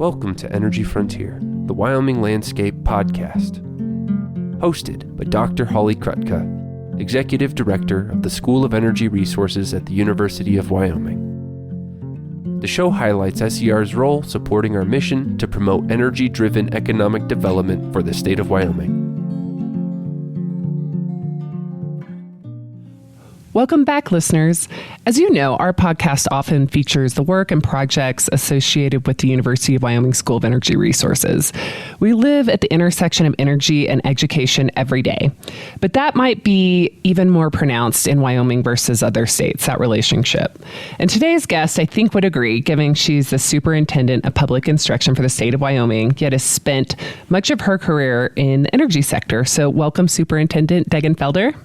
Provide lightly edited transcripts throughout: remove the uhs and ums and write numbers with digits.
Welcome to Energy Frontier, the Wyoming Landscape Podcast. Hosted by Dr. Holly Krutka, Executive Director of the School of Energy Resources at the University of Wyoming. The show highlights SER's role supporting our mission to promote energy-driven economic development for the state of Wyoming. Welcome back, listeners. As you know, our podcast often features the work and projects associated with the University of Wyoming School of Energy Resources. We live at the intersection of energy and education every day, but that might be even more pronounced in Wyoming versus other states, that relationship. And today's guest, I think, would agree, given she's the Superintendent of Public Instruction for the state of Wyoming, yet has spent much of her career in the energy sector. So welcome, Superintendent Degenfelder.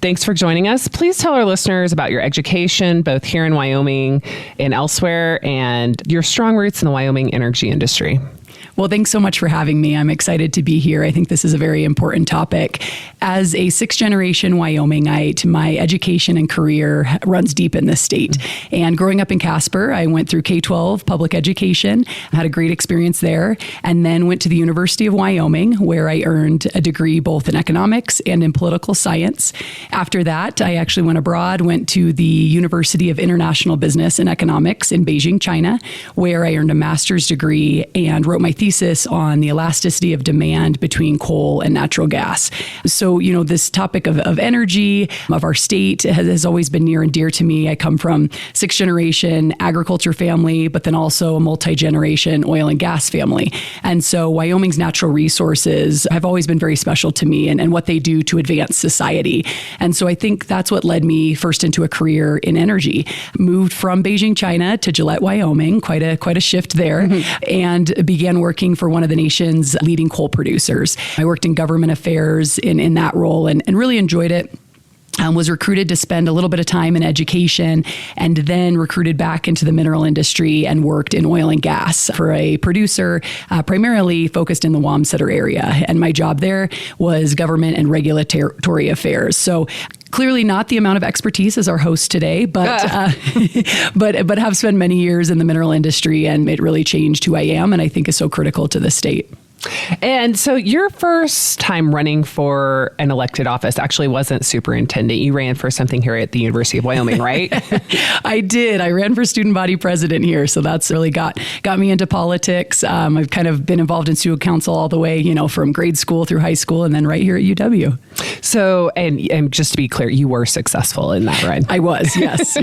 Thanks for joining us. Please tell our listeners about your education, both here in Wyoming and elsewhere, and your strong roots in the Wyoming energy industry. Well, thanks so much for having me. I'm excited to be here. I think this is a very important topic. As a sixth-generation Wyomingite, my education and career runs deep in this state. And growing up in Casper, I went through K-12 public education, had a great experience there, and then went to the University of Wyoming, where I earned a degree both in economics and in political science. After that, I actually went abroad, went to the University of International Business and Economics in Beijing, China, where I earned a master's degree and wrote my thesis on the elasticity of demand between coal and natural gas. So, this topic of energy, of our state has always been near and dear to me. I come from sixth generation agriculture family, but then also a multi-generation oil and gas family. And so Wyoming's natural resources have always been very special to me and what they do to advance society. And so I think that's what led me first into a career in energy. Moved from Beijing, China to Gillette, Wyoming, quite a shift there, and began working for one of the nation's leading coal producers. I worked in government affairs in that role and really enjoyed it. Was recruited to spend a little bit of time in education and then recruited back into the mineral industry and worked in oil and gas for a producer primarily focused in the Wamsutter area. And my job there was government and regulatory affairs. So clearly not the amount of expertise as our host today, but have spent many years in the mineral industry, and it really changed who I am and I think is so critical to the state. And so your first time running for an elected office actually wasn't superintendent. You ran for something here at the University of Wyoming, right? I did. I ran for student body president here. So that's really got me into politics. I've kind of been involved in student council all the way, from grade school through high school and then right here at UW. So, and just to be clear, you were successful in that run. I was, yes.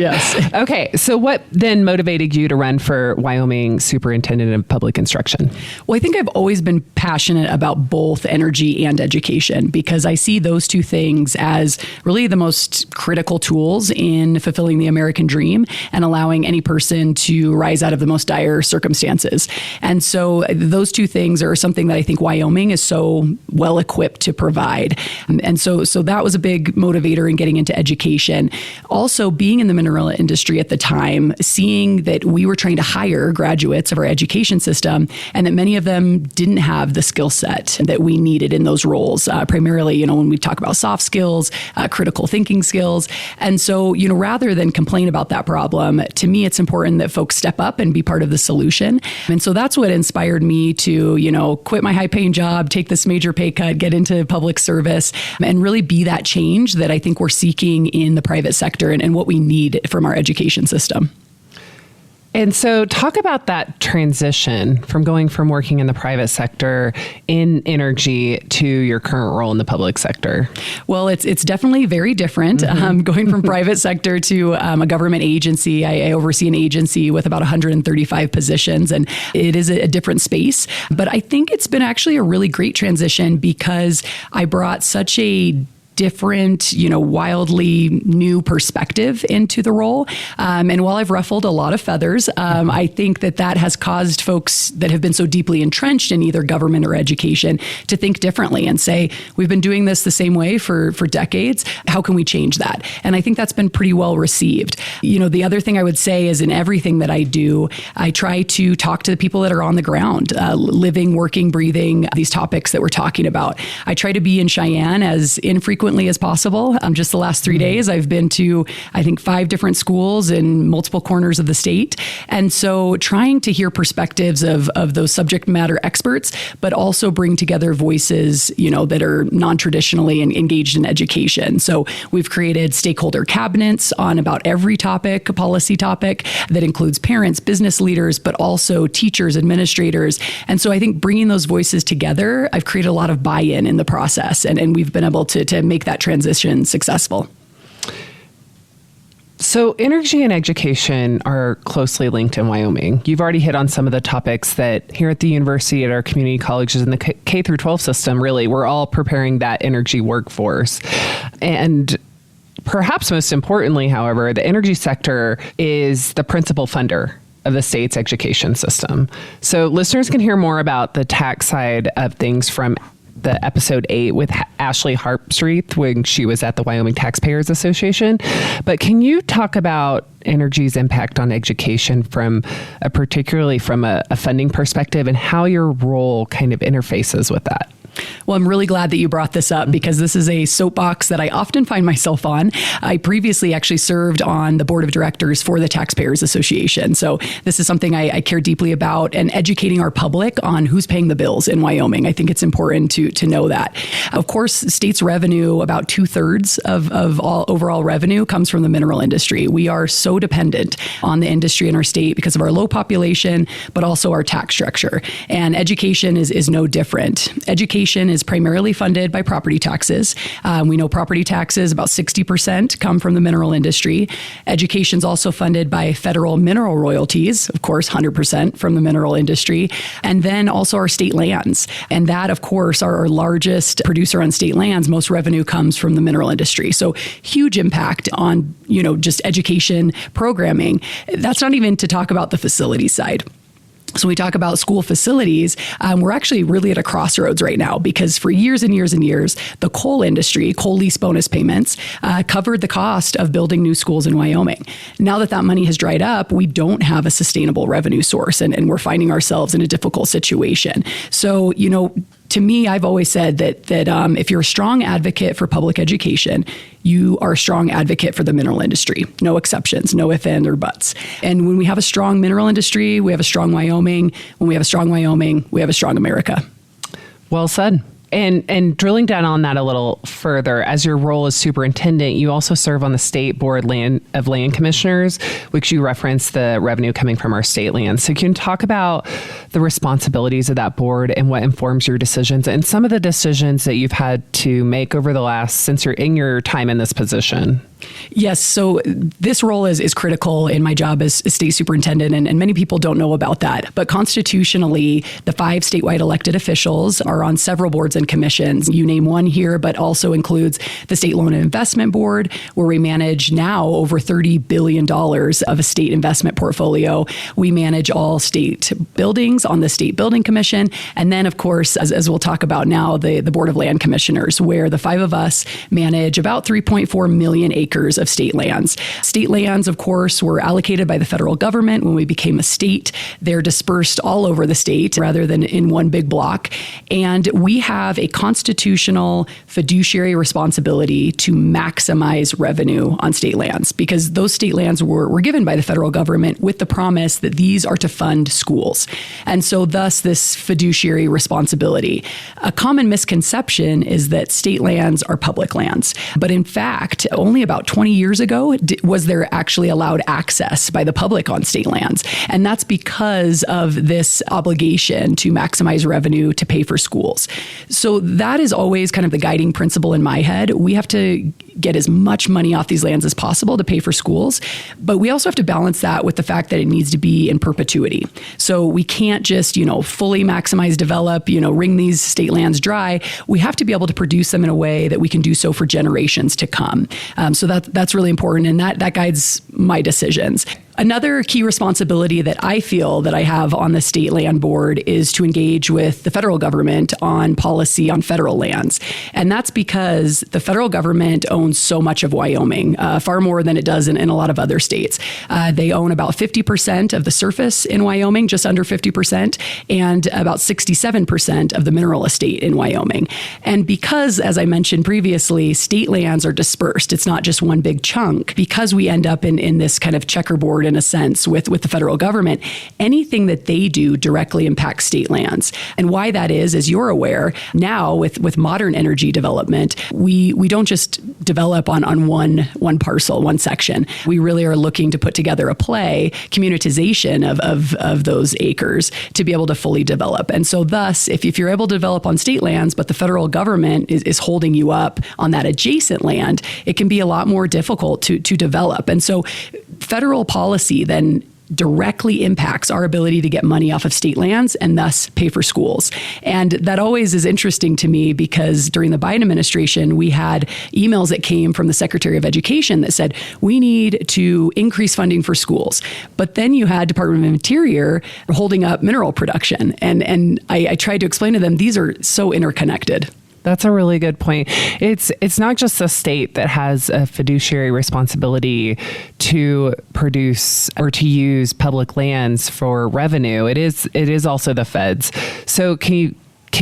Okay. So what then motivated you to run for Wyoming Superintendent of Public Instruction? Well, I think I've always been passionate about both energy and education because I see those two things as really the most critical tools in fulfilling the American dream and allowing any person to rise out of the most dire circumstances. And so those two things are something that I think Wyoming is so well equipped to provide. And so that was a big motivator in getting into education. Also, being in the mineral industry at the time, seeing that we were trying to hire graduates of our education system and that many of them didn't have the skill set that we needed in those roles, primarily, when we talk about soft skills, critical thinking skills. And so, rather than complain about that problem, to me, it's important that folks step up and be part of the solution. And so that's what inspired me to, quit my high paying job, take this major pay cut, get into public service, and really be that change that I think we're seeking in the private sector and what we need from our education system. And so talk about that transition from going from working in the private sector in energy to your current role in the public sector. Well, it's definitely very different. Going from private sector to a government agency. I oversee an agency with about 135 positions, and it is a different space. But I think it's been actually a really great transition because I brought such a different, wildly new perspective into the role. And while I've ruffled a lot of feathers, I think that has caused folks that have been so deeply entrenched in either government or education to think differently and say, we've been doing this the same way for decades. How can we change that? And I think that's been pretty well received. The other thing I would say is in everything that I do, I try to talk to the people that are on the ground, living, working, breathing these topics that we're talking about. I try to be in Cheyenne as infrequent frequently as possible. Just the last 3 days, I've been to, I think, 5 different schools in multiple corners of the state. And so trying to hear perspectives of those subject matter experts, but also bring together voices, that are non-traditionally engaged in education. So we've created stakeholder cabinets on about every topic, a policy topic that includes parents, business leaders, but also teachers, administrators. And so I think bringing those voices together, I've created a lot of buy-in in the process, and we've been able to make that transition successful. So energy and education are closely linked in Wyoming. You've already hit on some of the topics that here at the university, at our community colleges, in the K through 12 system, really, we're all preparing that energy workforce. And perhaps most importantly, however, the energy sector is the principal funder of the state's education system. So listeners can hear more about the tax side of things from the episode 8 with Ashley Harpstreet when she was at the Wyoming Taxpayers Association. But can you talk about energy's impact on education particularly from a funding perspective, and how your role kind of interfaces with that? Well, I'm really glad that you brought this up, because this is a soapbox that I often find myself on. I previously actually served on the board of directors for the Taxpayers Association. So this is something I care deeply about, and educating our public on who's paying the bills in Wyoming. I think it's important to know that. Of course, state's revenue, about 2/3 of all overall revenue, comes from the mineral industry. We are so dependent on the industry in our state because of our low population, but also our tax structure. And education is no different. Education is primarily funded by property taxes. We know property taxes, about 60% come from the mineral industry. Education is also funded by federal mineral royalties, of course, 100% from the mineral industry. And then also our state lands. And that, of course, our largest producer on state lands, most revenue comes from the mineral industry. So huge impact on, just education programming. That's not even to talk about the facility side. So we talk about school facilities. We're actually really at a crossroads right now, because for years and years and years, the coal industry, coal lease bonus payments, covered the cost of building new schools in Wyoming. Now that money has dried up, we don't have a sustainable revenue source, and we're finding ourselves in a difficult situation. So, to me, I've always said that if you're a strong advocate for public education, you are a strong advocate for the mineral industry. No exceptions, no ifs, ands, or buts. And when we have a strong mineral industry, we have a strong Wyoming. When we have a strong Wyoming, we have a strong America. Well said. And drilling down on that a little further, as your role as superintendent, you also serve on the state board of land commissioners, which you referenced the revenue coming from our state lands. So can you talk about the responsibilities of that board and what informs your decisions, and some of the decisions that you've had to make over the last, since you're in your time in this position? Yes. So this role is critical in my job as state superintendent, and many people don't know about that. But constitutionally, the 5 statewide elected officials are on several boards and commissions. You name one here, but also includes the State Loan and Investment Board, where we manage now over $30 billion of a state investment portfolio. We manage all state buildings on the State Building Commission. And then, of course, as we'll talk about now, the Board of Land Commissioners, where the 5 of us manage about 3.4 million acres of state lands. State lands, of course, were allocated by the federal government when we became a state. They're dispersed all over the state rather than in one big block. And we have a constitutional fiduciary responsibility to maximize revenue on state lands, because those state lands were given by the federal government with the promise that these are to fund schools. And so thus this fiduciary responsibility. A common misconception is that state lands are public lands. But in fact, only about 20 years ago was there actually allowed access by the public on state lands. And that's because of this obligation to maximize revenue to pay for schools. So that is always kind of the guiding principle in my head. We have to get as much money off these lands as possible to pay for schools. But we also have to balance that with the fact that it needs to be in perpetuity. So we can't just, fully maximize, develop, wring these state lands dry. We have to be able to produce them in a way that we can do so for generations to come. So that's really important. And that guides my decisions. Another key responsibility that I feel that I have on the state land board is to engage with the federal government on policy on federal lands. And that's because the federal government owns so much of Wyoming, far more than it does in a lot of other states. They own about 50% of the surface in Wyoming, just under 50%, and about 67% of the mineral estate in Wyoming. And because, as I mentioned previously, state lands are dispersed, it's not just one big chunk, because we end up in this kind of checkerboard in a sense with the federal government, anything that they do directly impacts state lands. And why that is, as you're aware, now with modern energy development, we don't just develop on one parcel, one section. We really are looking to put together a play, communitization of those acres to be able to fully develop. And so thus, if you're able to develop on state lands, but the federal government is holding you up on that adjacent land, it can be a lot more difficult to develop. And so federal policy then directly impacts our ability to get money off of state lands and thus pay for schools. And that always is interesting to me because during the Biden administration, we had emails that came from the Secretary of Education that said, we need to increase funding for schools. But then you had Department of Interior holding up mineral production. And I tried to explain to them, these are so interconnected. That's a really good point. It's not just the state that has a fiduciary responsibility to produce or to use public lands for revenue. It is also the feds. So can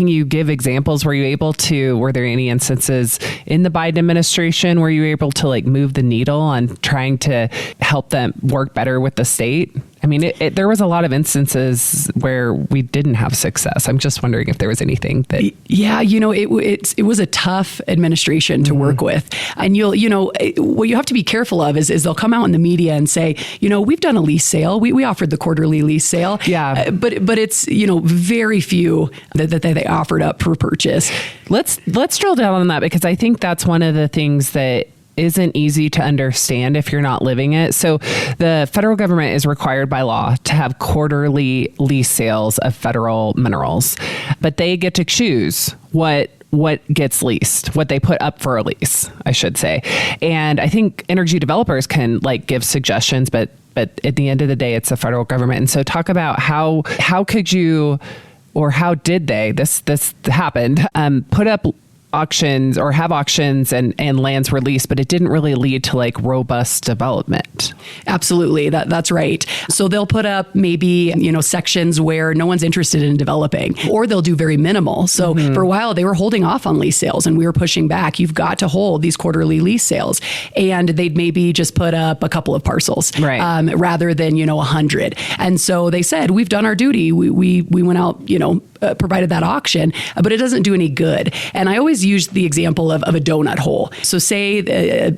you give examples? Were there any instances in the Biden administration where you were able to move the needle on trying to help them work better with the state? I mean, there was a lot of instances where we didn't have success. I'm just wondering if there was anything that... Yeah, it was a tough administration to work with. And what you have to be careful of is they'll come out in the media and say, we've done a lease sale. We offered the quarterly lease sale. Yeah. But it's, very few that they offered up for purchase. Let's drill down on that, because I think that's one of the things that isn't easy to understand if you're not living it. So the federal government is required by law to have quarterly lease sales of federal minerals, but they get to choose what gets leased, what they put up for a lease, I should say. And I think energy developers can give suggestions, but at the end of the day, it's the federal government. And so talk about how could you, or how did they, this happened, put up auctions or have auctions and lands released, but it didn't really lead to robust development. Absolutely. That's right. So they'll put up maybe, sections where no one's interested in developing, or they'll do very minimal. So for a while they were holding off on lease sales and we were pushing back. You've got to hold these quarterly lease sales. And they'd maybe just put up a couple of parcels, right, rather than, 100. And so they said, we've done our duty. We went out, provided that auction, but it doesn't do any good. And I always use the example of a donut hole. So say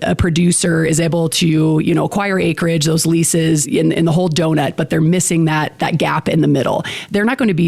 a producer is able to, acquire acreage, those leases in the whole donut, but they're missing that gap in the middle. They're not going to be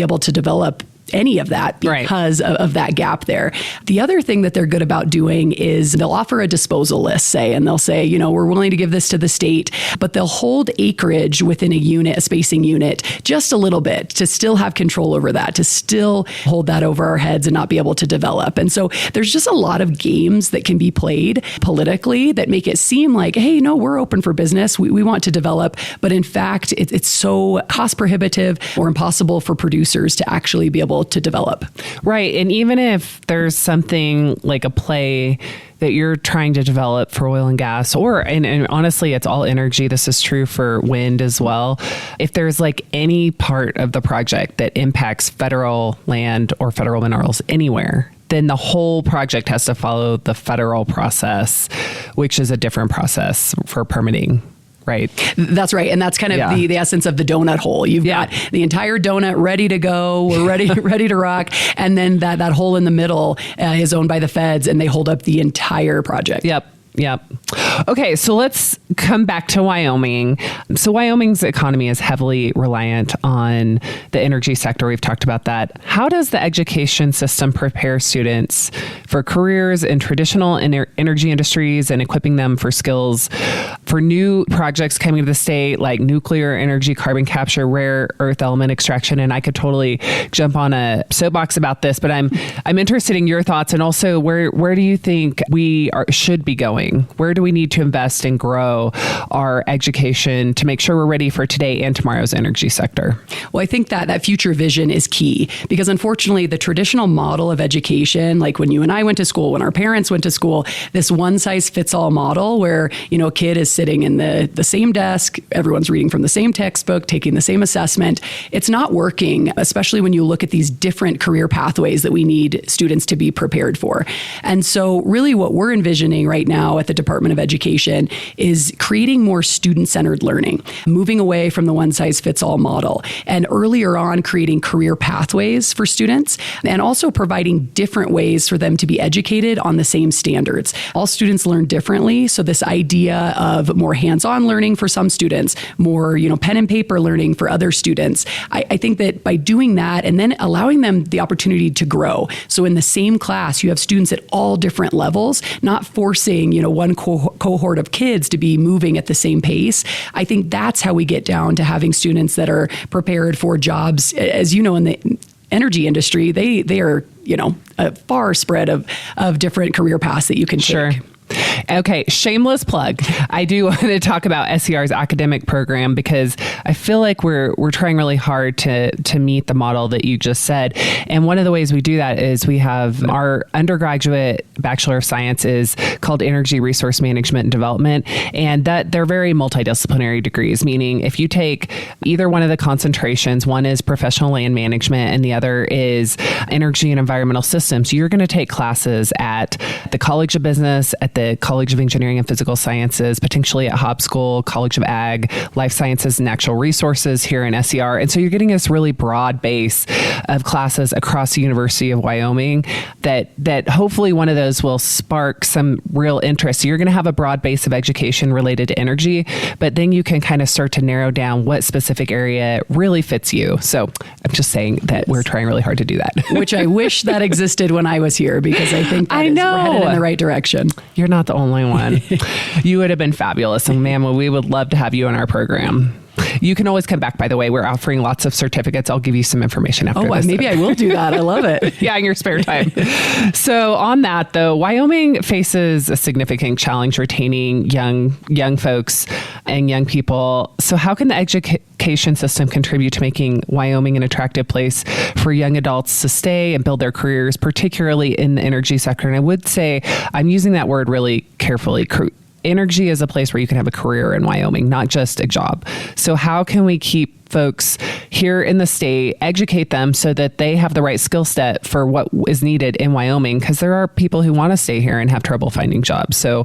able to develop any of that because of that gap there. The other thing that they're good about doing is they'll offer a disposal list, and they'll say, we're willing to give this to the state, but they'll hold acreage within a spacing unit, just a little bit to still have control over that, to still hold that over our heads and not be able to develop. And so there's just a lot of games that can be played politically that make it seem like, hey, no, we're open for business. We want to develop. But in fact, it's so cost prohibitive or impossible for producers to actually be able to develop. Right. And even if there's something like a play that you're trying to develop for oil and gas, and honestly, it's all energy. This is true for wind as well. If there's any part of the project that impacts federal land or federal minerals anywhere, then the whole project has to follow the federal process, which is a different process for permitting. Right. That's right. And that's kind of the essence of the donut hole. You've got the entire donut ready to go. We're ready to rock. And then that hole in the middle is owned by the feds and they hold up the entire project. Yep. Okay, so let's come back to Wyoming. So Wyoming's economy is heavily reliant on the energy sector. We've talked about that. How does the education system prepare students for careers in traditional energy industries and equipping them for skills for new projects coming to the state, like nuclear energy, carbon capture, rare earth element extraction. And I could totally jump on a soapbox about this, but I'm interested in your thoughts, and also where do you think we should be going? Where do we need to invest and grow our education to make sure we're ready for today and tomorrow's energy sector? Well, I think that future vision is key, because unfortunately the traditional model of education, like when you and I went to school, when our parents went to school, this one size fits all model where, a kid is sitting in the same desk, everyone's reading from the same textbook, taking the same assessment. It's not working, especially when you look at these different career pathways that we need students to be prepared for. And so really what we're envisioning right now at the Department of Education is creating more student-centered learning, moving away from the one-size-fits-all model, and earlier on creating career pathways for students, and also providing different ways for them to be educated on the same standards. All students learn differently, so this idea of more hands-on learning for some students, more pen and paper learning for other students, I think that by doing that and then allowing them the opportunity to grow. So in the same class, you have students at all different levels, not forcing one cohort of kids to be moving at the same pace. I think that's how we get down to having students that are prepared for jobs, as you know, in the energy industry, they are, a far spread of different career paths that you can take. Okay, shameless plug. I do want to talk about SER's academic program, because I feel like we're trying really hard to meet the model that you just said. And one of the ways we do that is we have our undergraduate Bachelor of Science is called Energy Resource Management and Development, and that they're very multidisciplinary degrees, meaning if you take either one of the concentrations, one is professional land management and the other is energy and environmental systems, you're going to take classes at the College of Business, at the College of Engineering and Physical Sciences, potentially at Hop School, College of Ag, Life Sciences and Natural Resources here in SER. And so you're getting this really broad base of classes across the University of Wyoming that hopefully one of those will spark some real interest. So you're going to have a broad base of education related to energy, but then you can kind of start to narrow down what specific area really fits you. So I'm just saying that we're trying really hard to do that. Which I wish that existed when I was here, because I think we're headed in the right direction. You're not the only one. You would have been fabulous. And ma'am, we would love to have you in our program. You can always come back, by the way. We're offering lots of certificates. I'll give you some information after this. Maybe I will do that. I love it. Yeah, in your spare time. So on that, though, Wyoming faces a significant challenge retaining young folks and young people. So how can the education system contribute to making Wyoming an attractive place for young adults to stay and build their careers, particularly in the energy sector? And I would say, I'm using that word really carefully. Energy is a place where you can have a career in Wyoming, not just a job. So how can we keep folks here in the state, educate them so that they have the right skill set for what is needed in Wyoming? Because there are people who want to stay here and have trouble finding jobs. So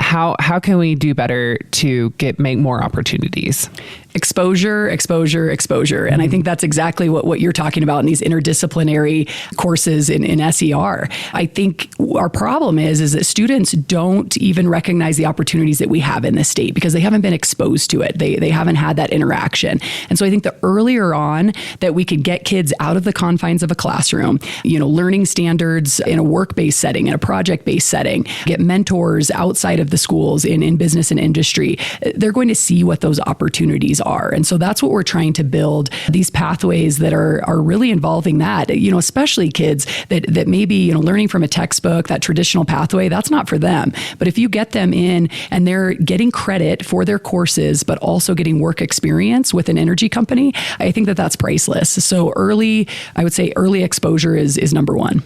how can we do better to make more opportunities? Exposure. And I think that's exactly what you're talking about in these interdisciplinary courses in SER. I think our problem is that students don't even recognize the opportunities that we have in this state because they haven't been exposed to it. They haven't had that interaction. And so I think the earlier on that we could get kids out of the confines of a classroom, learning standards in a work-based setting, in a project-based setting, get mentors outside of the schools in business and industry, they're going to see what those opportunities are. And so that's what we're trying to build, these pathways that are really involving that, especially kids that maybe, learning from a textbook, that traditional pathway, that's not for them. But if you get them in and they're getting credit for their courses, but also getting work experience with an energy company, I think that's priceless. So I would say early exposure is number one.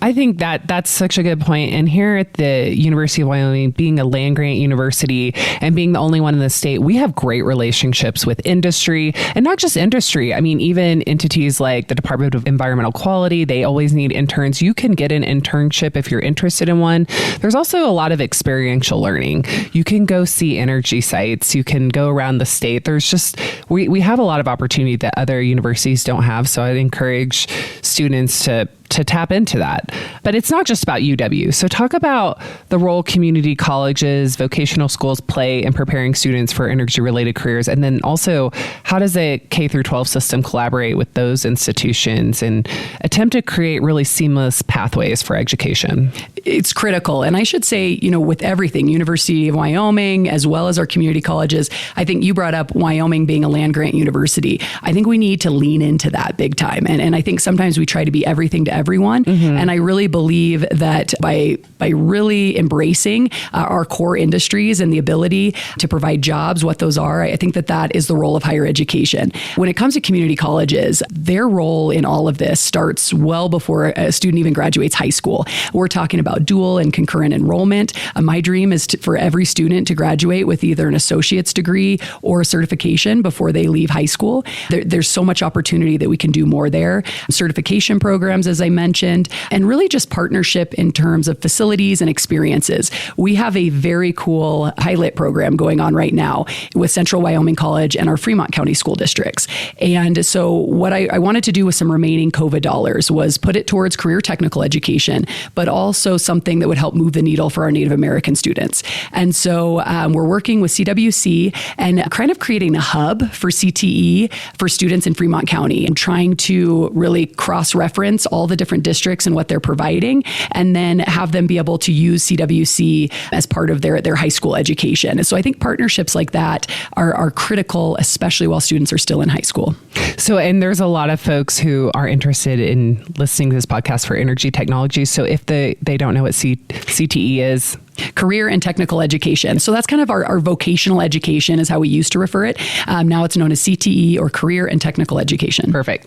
I think that's such a good point. And here at the University of Wyoming, being a land grant university and being the only one in the state, we have great relationships with industry, and not just industry. I mean, even entities like the Department of Environmental Quality, they always need interns. You can get an internship if you're interested in one. There's also a lot of experiential learning. You can go see energy sites. You can go around the state. There's just, we have a lot of opportunity that other universities don't have. So I'd encourage students to tap into that. But it's not just about UW. So talk about the role community colleges, vocational schools play in preparing students for energy-related careers. And then also, how does a K through 12 system collaborate with those institutions and attempt to create really seamless pathways for education? it's critical. And I should say, with everything, University of Wyoming, as well as our community colleges, I think you brought up Wyoming being a land grant university. I think we need to lean into that big time. And I think sometimes we try to be everything to everyone. And I really believe that by really embracing our core industries and the ability to provide jobs, what those are, I think that is the role of higher education. When it comes to community colleges, their role in all of this starts well before a student even graduates high school. We're talking about dual and concurrent enrollment. My dream is for every student to graduate with either an associate's degree or a certification before they leave high school. There's so much opportunity that we can do more there. Certification programs, as I mentioned, and really just partnership in terms of facilities and experiences. We have a very cool pilot program going on right now with Central Wyoming College and our Fremont County school districts. And so what I wanted to do with some remaining COVID dollars was put it towards career technical education, but also something that would help move the needle for our Native American students. And so we're working with CWC and kind of creating a hub for CTE for students in Fremont County and trying to really cross-reference all the different districts and what they're providing, and then have them be able to use CWC as part of their high school education. So I think partnerships like that are critical, especially while students are still in high school. So, and there's a lot of folks who are interested in listening to this podcast for energy technology. So if they don't know what CTE is, career and technical education. So that's kind of our vocational education is how we used to refer it. Now it's known as CTE, or career and technical education. Perfect.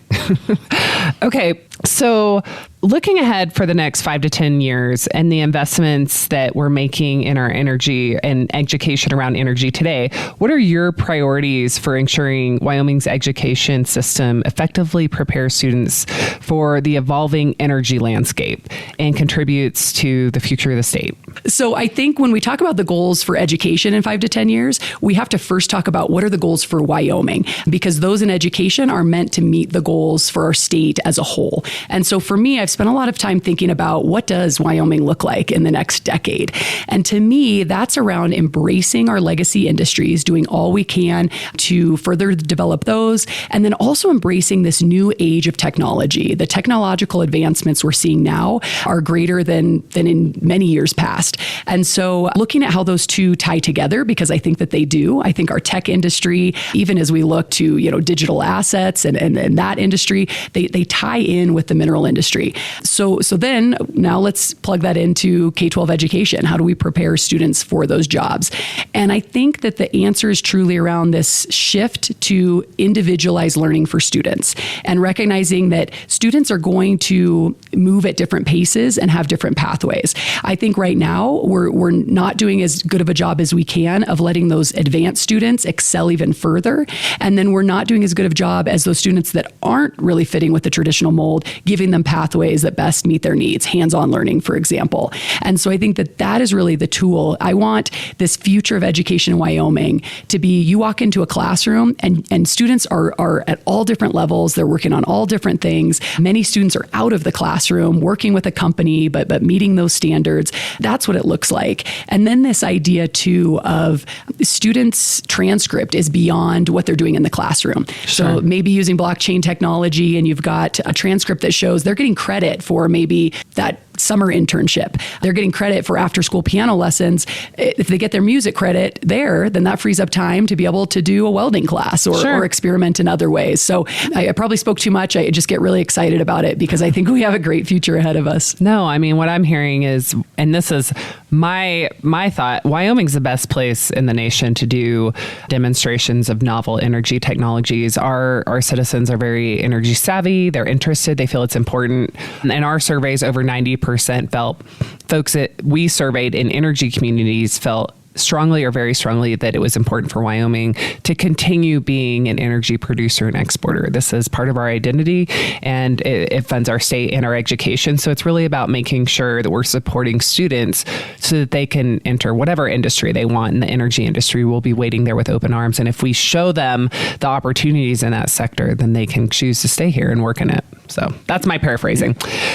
Okay. So looking ahead for the next 5 to 10 years and the investments that we're making in our energy and education around energy today, what are your priorities for ensuring Wyoming's education system effectively prepares students for the evolving energy landscape and contributes to the future of the state? So I think when we talk about the goals for education in 5 to 10 years, we have to first talk about what are the goals for Wyoming, because those in education are meant to meet the goals for our state as a whole. And so for me, I've spent a lot of time thinking about what does Wyoming look like in the next decade. And to me, that's around embracing our legacy industries, doing all we can to further develop those, and then also embracing this new age of technology. The technological advancements we're seeing now are greater than in many years past. And so looking at how those two tie together, because I think that they do. I think our tech industry, even as we look to digital assets and that industry, they tie in with the mineral industry. So then now let's plug that into K-12 education. How do we prepare students for those jobs? And I think that the answer is truly around this shift to individualized learning for students, and recognizing that students are going to move at different paces and have different pathways. I think right now we're not doing as good of a job as we can of letting those advanced students excel even further. And then we're not doing as good of a job as those students that aren't really fitting with the traditional mold, giving them pathways that best meet their needs, hands-on learning, for example. And so I think that is really the tool. I want this future of education in Wyoming to be, you walk into a classroom and students are at all different levels. They're working on all different things. Many students are out of the classroom working with a company, but meeting those standards. That's what it looks like. And then this idea too of students' transcript is beyond what they're doing in the classroom. Sure. So maybe using blockchain technology, and you've got a transcript that shows they're getting credit for maybe that summer internship. They're getting credit for after-school piano lessons. If they get their music credit there, then that frees up time to be able to do a welding class or experiment in other ways. So I probably spoke too much. I just get really excited about it because I think we have a great future ahead of us. No, I mean, what I'm hearing is, and this is my thought, Wyoming's the best place in the nation to do demonstrations of novel energy technologies. Our citizens are very energy savvy. They're interested. They feel it's important. And our surveys, over 90% felt, folks that we surveyed in energy communities felt strongly or very strongly that it was important for Wyoming to continue being an energy producer and exporter. This is part of our identity, and it funds our state and our education. So it's really about making sure that we're supporting students so that they can enter whatever industry they want in the energy industry. We'll be waiting there with open arms. And if we show them the opportunities in that sector, then they can choose to stay here and work in it. So that's my paraphrasing.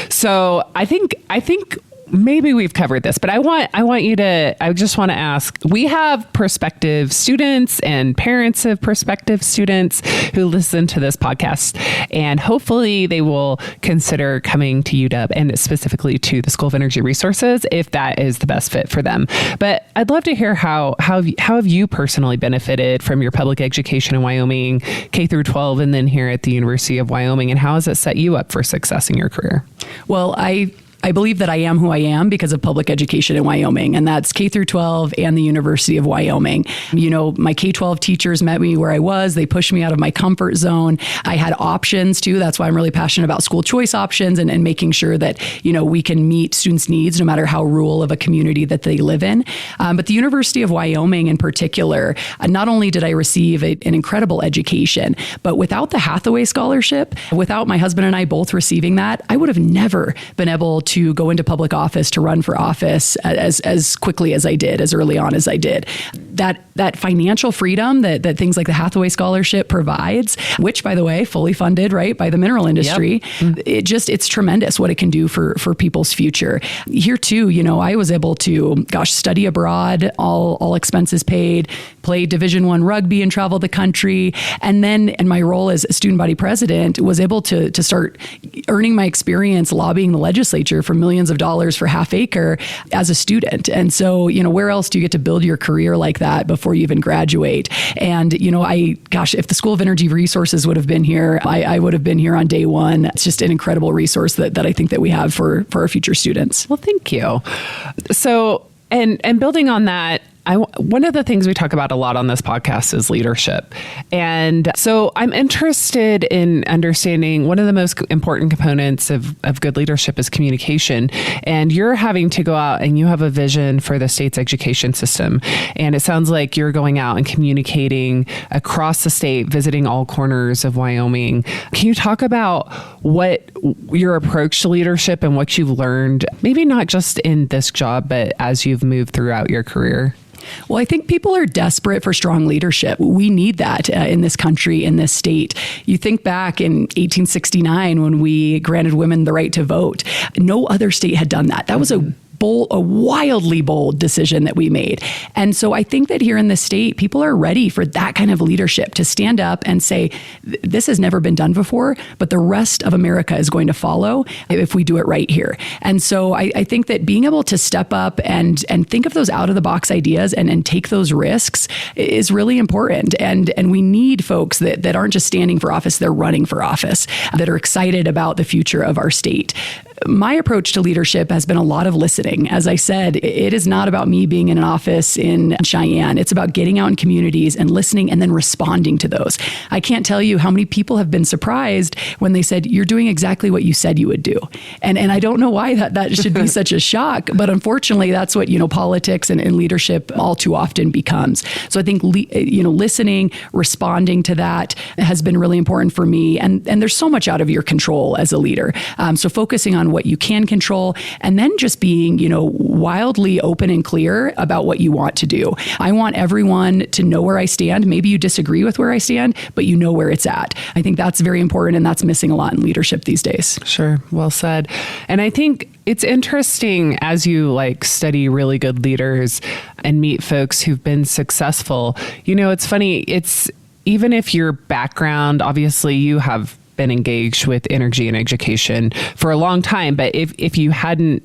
So I think maybe we've covered this, but I just want to ask, we have prospective students and parents of prospective students who listen to this podcast, and hopefully they will consider coming to UW and specifically to the School of Energy Resources if that is the best fit for them. But I'd love to hear how have you personally benefited from your public education in Wyoming, K through 12, and then here at the University of Wyoming, and how has it set you up for success in your career? Well, I believe that I am who I am because of public education in Wyoming, and that's K through 12 and the University of Wyoming. You know, my K-12 teachers met me where I was. They pushed me out of my comfort zone. I had options too. That's why I'm really passionate about school choice options and making sure that, you know, we can meet students' needs no matter how rural of a community that they live in. But the University of Wyoming in particular, not only did I receive an incredible education, but without the Hathaway Scholarship, without my husband and I both receiving that, I would have never been able to go into public office, to run for office as quickly as I did, as early on as I did. That financial freedom that things like the Hathaway Scholarship provides, which, by the way, fully funded, right, by the mineral industry, yep. It's tremendous what it can do for people's future. Here too, you know, I was able to, study abroad, all expenses paid, play Division I rugby and travel the country. And then in my role as student body president, was able to start earning my experience lobbying the legislature for millions of dollars for Half Acre as a student. And so, you know, where else do you get to build your career like that before you even graduate? And, you know, if the School of Energy Resources would have been here, I would have been here on day one. It's just an incredible resource that I think that we have for our future students. Well, thank you. So, and building on that, one of the things we talk about a lot on this podcast is leadership. And so I'm interested in understanding one of the most important components of good leadership is communication. And you're having to go out and you have a vision for the state's education system. And it sounds like you're going out and communicating across the state, visiting all corners of Wyoming. Can you talk about what your approach to leadership and what you've learned, maybe not just in this job, but as you've moved throughout your career? Well, I think people are desperate for strong leadership. We need that in this country, in this state. You think back in 1869 when we granted women the right to vote. No other state had done that. That was a wildly bold decision that we made. And so I think that here in the state, people are ready for that kind of leadership to stand up and say, this has never been done before, but the rest of America is going to follow if we do it right here. And so I think that being able to step up and think of those out of the box ideas and take those risks is really important. And we need folks that aren't just standing for office, they're running for office, that are excited about the future of our state. My approach to leadership has been a lot of listening. As I said, it is not about me being in an office in Cheyenne. It's about getting out in communities and listening and then responding to those. I can't tell you how many people have been surprised when they said, you're doing exactly what you said you would do. And I don't know why that should be such a shock, but unfortunately, that's what, you know, politics and leadership all too often becomes. So I think, listening, responding to that has been really important for me. And there's so much out of your control as a leader. So focusing on what you can control, and then just being, wildly open and clear about what you want to do. I want everyone to know where I stand. Maybe you disagree with where I stand, but you know where it's at. I think that's very important, and that's missing a lot in leadership these days. Sure. Well said. And I think it's interesting as you study really good leaders and meet folks who've been successful. It's funny. It's even if your background, obviously you have been engaged with energy and education for a long time. But if you hadn't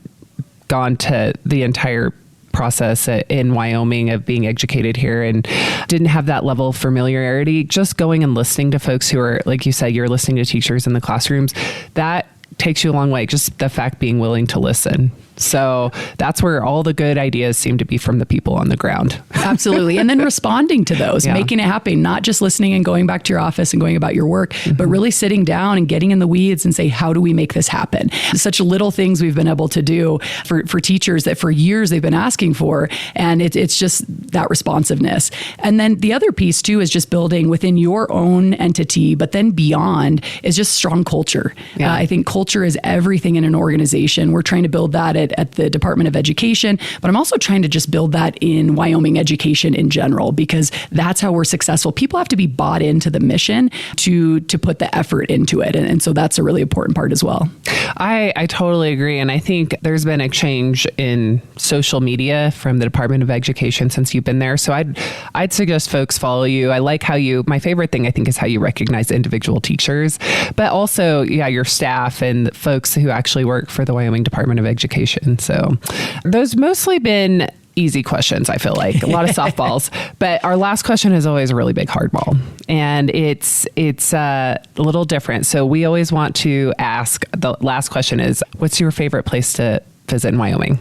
gone to the entire process in Wyoming of being educated here and didn't have that level of familiarity, just going and listening to folks who are, like you said, you're listening to teachers in the classrooms, that takes you a long way. Just the fact being willing to listen. So that's where all the good ideas seem to be from the people on the ground. Absolutely. And then responding to those, making it happen, not just listening and going back to your office and going about your work, but really sitting down and getting in the weeds and say, how do we make this happen? Such little things we've been able to do for teachers that for years they've been asking for. And it's just that responsiveness. And then the other piece too is just building within your own entity, but then beyond is just strong culture. Yeah. I think culture culture is everything in an organization. We're trying to build that at the Department of Education, but I'm also trying to just build that in Wyoming education in general, because that's how we're successful. People have to be bought into the mission to put the effort into it. And so that's a really important part as well. I totally agree. And I think there's been a change in social media from the Department of Education since you've been there. So I'd suggest folks follow you. I like how my favorite thing I think is how you recognize individual teachers, but also, your staff and folks who actually work for the Wyoming Department of Education. So those mostly been easy questions, I feel like. A lot of softballs. But our last question is always a really big hardball. And it's a little different. So we always want to ask, the last question is, what's your favorite place to visit in Wyoming?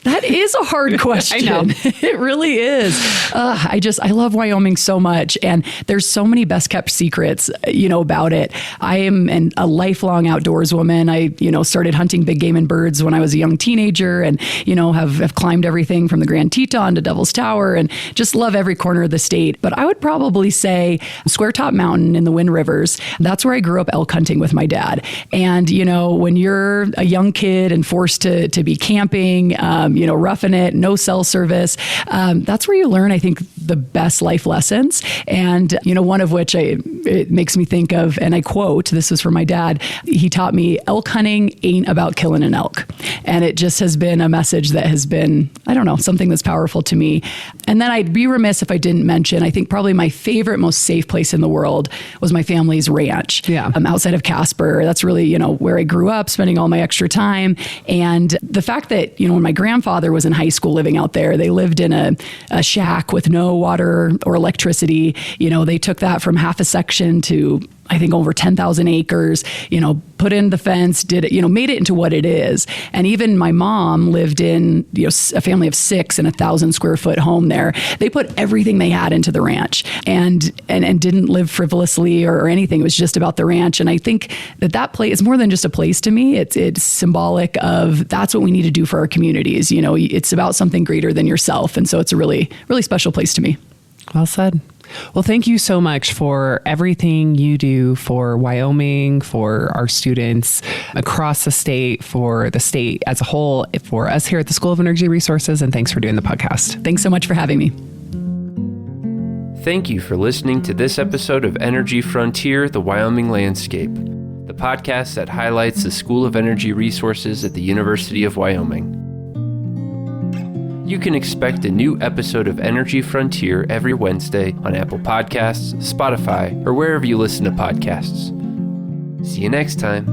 That is a hard question. I know. It really is. I love Wyoming so much. And there's so many best kept secrets, about it. I am a lifelong outdoors woman. I, started hunting big game and birds when I was a young teenager and, have climbed everything from the Grand Teton to Devil's Tower and just love every corner of the state. But I would probably say Square Top Mountain in the Wind Rivers. That's where I grew up elk hunting with my dad. And, when you're a young kid and forced to be camping, roughing it, no cell service. That's where you learn, I think, the best life lessons. And, one of which it makes me think of, and I quote, this was from my dad, he taught me, elk hunting ain't about killing an elk. And it just has been a message that has been, something that's powerful to me. And then I'd be remiss if I didn't mention, I think probably my favorite, most safe place in the world was my family's ranch. Yeah. Outside of Casper. That's really, where I grew up, spending all my extra time. And the fact that, when my grandfather was in high school living out there, they lived in a shack with no water or electricity. They took that from half a section to, I think, over 10,000 acres, put in the fence, made it into what it is. And even my mom lived in, a family of 6 in a 1,000 square foot home there. They put everything they had into the ranch and didn't live frivolously or anything. It was just about the ranch. And I think that place is more than just a place to me. It's symbolic of that's what we need to do for our communities. It's about something greater than yourself. And so it's a really, really special place to me. Well said. Well, thank you so much for everything you do for Wyoming, for our students across the state, for the state as a whole, for us here at the School of Energy Resources, and thanks for doing the podcast. Thanks so much for having me. Thank you for listening to this episode of Energy Frontier, the Wyoming Landscape, the podcast that highlights the School of Energy Resources at the University of Wyoming. You can expect a new episode of Energy Frontier every Wednesday on Apple Podcasts, Spotify, or wherever you listen to podcasts. See you next time.